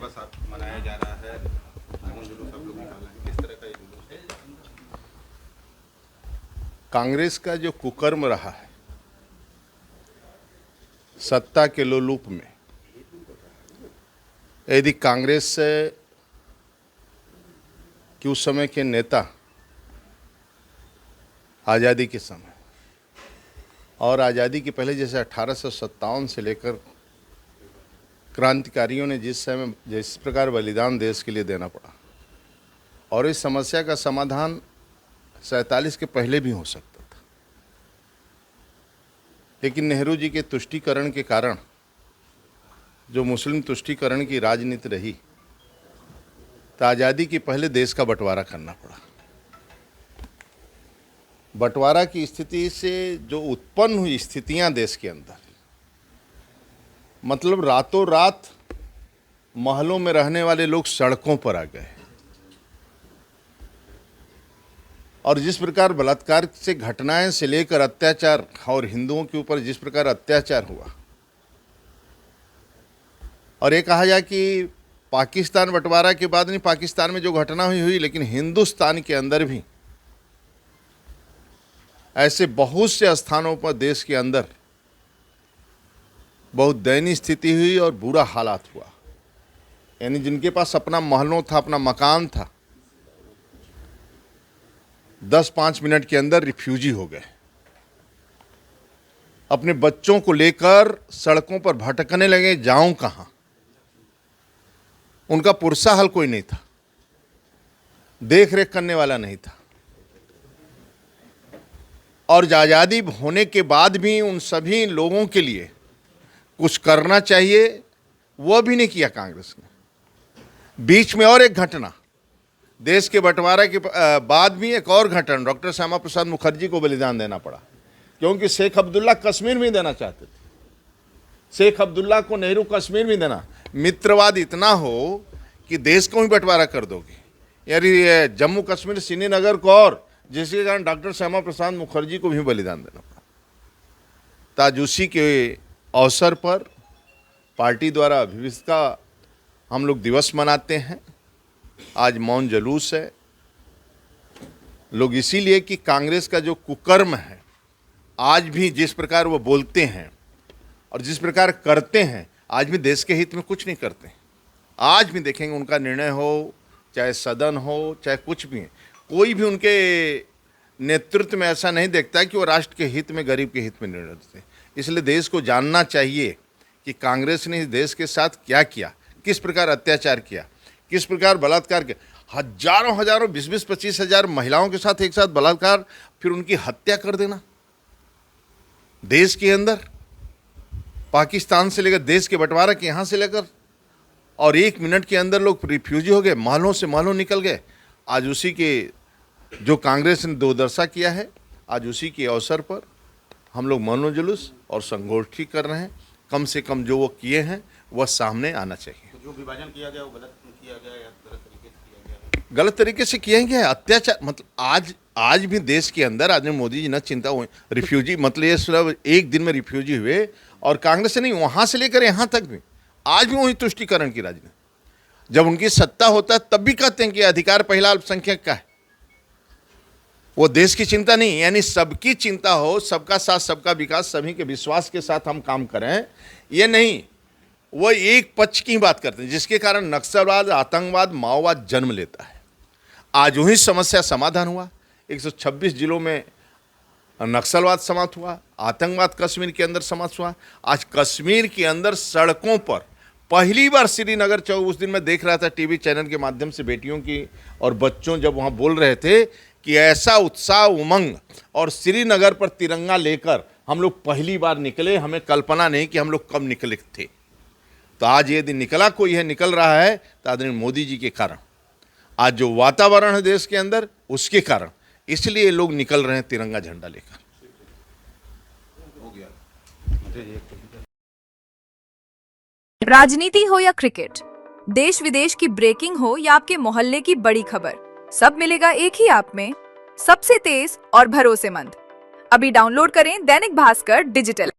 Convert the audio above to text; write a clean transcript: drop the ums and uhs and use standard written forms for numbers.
दिवस मनाया जा रहा है, मौन जुलूस आप लोग निकाला है, किस तरह का ये जुलूस है? कांग्रेस का जो कुकर्म रहा है सत्ता के लोलूप में, यदि कांग्रेस के उस समय के नेता आज़ादी के समय और आज़ादी के पहले जैसे 1857 से लेकर क्रांतिकारियों ने जिस प्रकार बलिदान देश के लिए देना पड़ा, और इस समस्या का समाधान 47 के पहले भी हो सकता था, लेकिन नेहरू जी के तुष्टीकरण के कारण जो मुस्लिम तुष्टीकरण की राजनीति रही, तो आज़ादी के पहले देश का बंटवारा करना पड़ा। बंटवारा की स्थिति से जो उत्पन्न हुई स्थितियां देश के अंदर, मतलब रातों रात महलों में रहने वाले लोग सड़कों पर आ गए, और जिस प्रकार बलात्कार से घटनाएं से लेकर अत्याचार और हिंदुओं के ऊपर जिस प्रकार अत्याचार हुआ, और ये कहा जाए कि पाकिस्तान बंटवारा के बाद नहीं, पाकिस्तान में जो घटना हुई, लेकिन हिंदुस्तान के अंदर भी ऐसे बहुत से स्थानों पर देश के अंदर बहुत दयनीय स्थिति हुई और बुरा हालात हुआ। यानी जिनके पास अपना महलों था, अपना मकान था, 10-5 मिनट के अंदर रिफ्यूजी हो गए, अपने बच्चों को लेकर सड़कों पर भटकने लगे, जाऊं कहां। उनका पुरसा हल कोई नहीं था, देख रेख करने वाला नहीं था, और आज़ादी होने के बाद भी उन सभी लोगों के लिए कुछ करना चाहिए, वह भी नहीं किया कांग्रेस ने। बीच में और एक घटना, देश के बंटवारा के बाद भी एक और घटना, डॉक्टर श्यामा प्रसाद मुखर्जी को बलिदान देना पड़ा, क्योंकि शेख अब्दुल्ला कश्मीर में देना चाहते थे। शेख अब्दुल्ला को नेहरू कश्मीर में देना, मित्रवाद इतना हो कि देश को ही बंटवारा कर दोगे, यानी जम्मू कश्मीर श्रीनगर को, और जिसके कारण डॉक्टर श्यामा प्रसाद मुखर्जी को भी बलिदान देना पड़ा। ताज उसी के अवसर पर पार्टी द्वारा विविधता हम लोग दिवस मनाते हैं। आज मौन जुलूस है, लोग इसीलिए कि कांग्रेस का जो कुकर्म है, आज भी जिस प्रकार वो बोलते हैं और जिस प्रकार करते हैं, आज भी देश के हित में कुछ नहीं करते। आज भी देखेंगे उनका निर्णय हो, चाहे सदन हो, चाहे कुछ भी है, कोई भी उनके नेतृत्व में ऐसा नहीं देखता कि वो राष्ट्र के हित में, गरीब के हित में निर्णय देते। इसलिए देश को जानना चाहिए कि कांग्रेस ने इस देश के साथ क्या किया, किस प्रकार अत्याचार किया, किस प्रकार बलात्कार किया। हजारों हजारों 20-25 हजार महिलाओं के साथ एक साथ बलात्कार, फिर उनकी हत्या कर देना देश के अंदर, पाकिस्तान से लेकर देश के बंटवारा के यहाँ से लेकर, और 1 मिनट के अंदर लोग रिफ्यूजी हो गए, महलों से महलों निकल गए। आज उसी के जो कांग्रेस ने दुर्दशा किया है, आज उसी के अवसर पर हम लोग मौन जुलूस और संगोष्ठी कर रहे हैं। कम से कम जो वो किए हैं वह सामने आना चाहिए। तो जो विभाजन किया गया वो गलत किया गया या गलत तरीके से किया गया? गलत तरीके से किया गया है, अत्याचार। मतलब आज भी देश के अंदर आज मोदी जी न चिंता हुए रिफ्यूजी, मतलब ये सिर्फ एक दिन में रिफ्यूजी हुए, और कांग्रेस से नहीं, वहां से लेकर यहाँ तक भी आज भी वही तुष्टीकरण की राजनीति। जब उनकी सत्ता होता है तब भी कहते हैं कि अधिकार पहला अल्पसंख्यक का है, वो देश की चिंता नहीं, यानी सबकी चिंता हो, सबका साथ सबका विकास, सभी के विश्वास के साथ हम काम करें, ये नहीं, वो एक पक्ष की बात करते हैं, जिसके कारण नक्सलवाद, आतंकवाद, माओवाद जन्म लेता है। आज वही समस्या समाधान हुआ, 126 जिलों में नक्सलवाद समाप्त हुआ, आतंकवाद कश्मीर के अंदर समाप्त हुआ। आज कश्मीर के अंदर सड़कों पर पहली बार श्रीनगर चौक, उस दिन मैं देख रहा था टीवी चैनल के माध्यम से, बेटियों की और बच्चों जब वहाँ बोल रहे थे कि ऐसा उत्साह, उमंग, और श्रीनगर पर तिरंगा लेकर हम लोग पहली बार निकले, हमें कल्पना नहीं कि हम लोग कब निकले थे। तो आज ये दिन निकला, कोई है निकल रहा है, तो आदरणीय मोदी जी के कारण, आज जो वातावरण है देश के अंदर, उसके कारण, इसलिए लोग निकल रहे हैं तिरंगा झंडा लेकर। हो गया। राजनीति हो या क्रिकेट, देश विदेश की ब्रेकिंग हो या आपके मोहल्ले की बड़ी खबर, सब मिलेगा एक ही ऐप में, सबसे तेज और भरोसेमंद। अभी डाउनलोड करें दैनिक भास्कर डिजिटल।